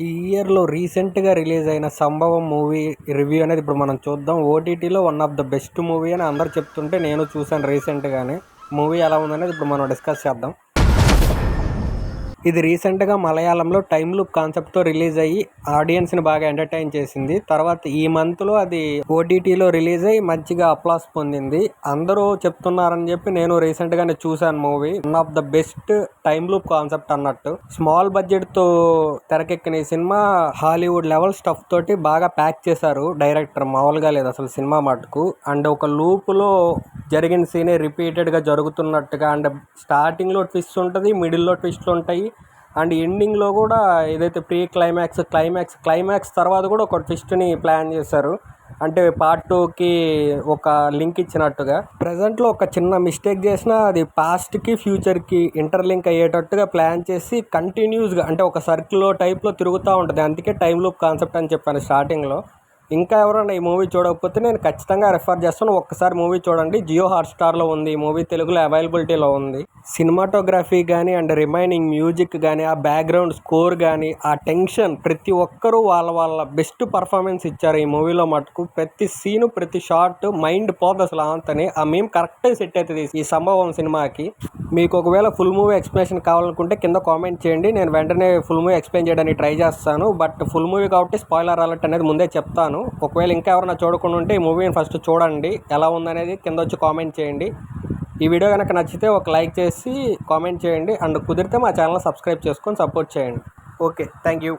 ఈ ఇయర్‌లో రీసెంట్‌గా రిలీజ్ అయిన 'సంభవం' మూవీ రివ్యూ అనేది ఇప్పుడు మనం చూద్దాం. ఓటీటీలో one of the best movie అని అందరూ చెప్తుంటే నేను చూసాను రీసెంట్‌గానే. మూవీ ఎలా ఉందనేది ఇప్పుడు మనం డిస్కస్ చేద్దాం. ఇది రీసెంట్‌గా మలయాళంలో టైమ్ లూప్ కాన్సెప్ట్‌తో రిలీజ్ అయ్యి ఆడియన్స్‌ని బాగా ఎంటర్‌టైన్ చేసింది. తర్వాత ఈ మంత్‌లో అది ఓటీటీలో రిలీజ్ అయ్యి మంచిగా అప్లాస్ పొందింది. అందరూ చెప్తున్నారని చెప్పి నేను రీసెంట్‌గానే చూశాను movie. One of the best time loop concept అన్నట్టు. స్మాల్ బడ్జెట్‌తో తెరకెక్కిన ఈ సినిమా హాలీవుడ్ లెవెల్ స్టఫ్ తోటి బాగా ప్యాక్ చేశారు డైరెక్టర్. మామూలుగా లేదు అసలు సినిమా మటుకు. అండ్ ఒక లూప్‌లో జరిగిన సీనే రిపీటెడ్గా జరుగుతున్నట్టుగా, అండ్ స్టార్టింగ్లో ట్విస్ట్ ఉంటుంది, మిడిల్లో ట్విస్ట్లు ఉంటాయి, అండ్ ఎండింగ్లో కూడా ఏదైతే ప్రీ క్లైమాక్స్ తర్వాత కూడా ఒక ట్విస్ట్ని ప్లాన్ చేశారు. అంటే పార్ట్ 2కి ఒక లింక్ ఇచ్చినట్టుగా. ప్రజెంట్లో ఒక చిన్న మిస్టేక్ చేసినా అది పాస్ట్కి ఫ్యూచర్కి ఇంటర్లింక్ అయ్యేటట్టుగా ప్లాన్ చేసి కంటిన్యూస్గా అంటే ఒక సర్కిల్ టైప్లో తిరుగుతూ ఉంటుంది. అందుకే టైమ్ లూప్ కాన్సెప్ట్ అని చెప్పాను స్టార్టింగ్లో. ఇంకా ఎవరైనా ఈ మూవీ చూడకపోతే నేను ఖచ్చితంగా రెఫర్ చేస్తాను. ఒక్కసారి మూవీ చూడండి. జియో హాట్స్టార్లో ఉంది ఈ మూవీ, తెలుగులో అవైలబిలిటీలో ఉంది. సినిమాటోగ్రఫీ కానీ అండ్ రిమైనింగ్ మ్యూజిక్ కానీ, ఆ బ్యాక్గ్రౌండ్ స్కోర్ కానీ, ఆ టెన్షన్, ప్రతి ఒక్కరూ వాళ్ళ బెస్ట్ పర్ఫార్మెన్స్ ఇచ్చారు ఈ మూవీలో మటుకు. ప్రతి సీను, ప్రతి షాట్ మైండ్ పోదు అసలు అంతని. ఆ మేము కరెక్ట్గా సెట్ అవుతుంది ఈ సంభవం సినిమాకి. మీకు ఒకవేళ ఫుల్ మూవీ ఎక్స్ప్లెనేషన్ కావాలనుకుంటే కింద కామెంట్ చేయండి. నేను వెంటనే ఫుల్ మూవీ ఎక్స్ప్లెయిన్ చేయడానికి ట్రై చేస్తాను. బట్ ఫుల్ మూవీ కాబట్టి స్పాయిలర్ అలర్ట్ అనేది ముందే చెప్తాను. ఒకవేళ ఇంకా ఎవరైనా చూడకుండా ఉంటే ఈ మూవీని ఫస్ట్ చూడండి, ఎలా ఉందనేది కింద వచ్చి కామెంట్ చేయండి. ఈ వీడియో కనుక నచ్చితే ఒక లైక్ చేసి కామెంట్ చేయండి. అండ్ కుదిరితే మా ఛానల్ సబ్స్క్రైబ్ చేసుకొని సపోర్ట్ చేయండి. Okay, thank you.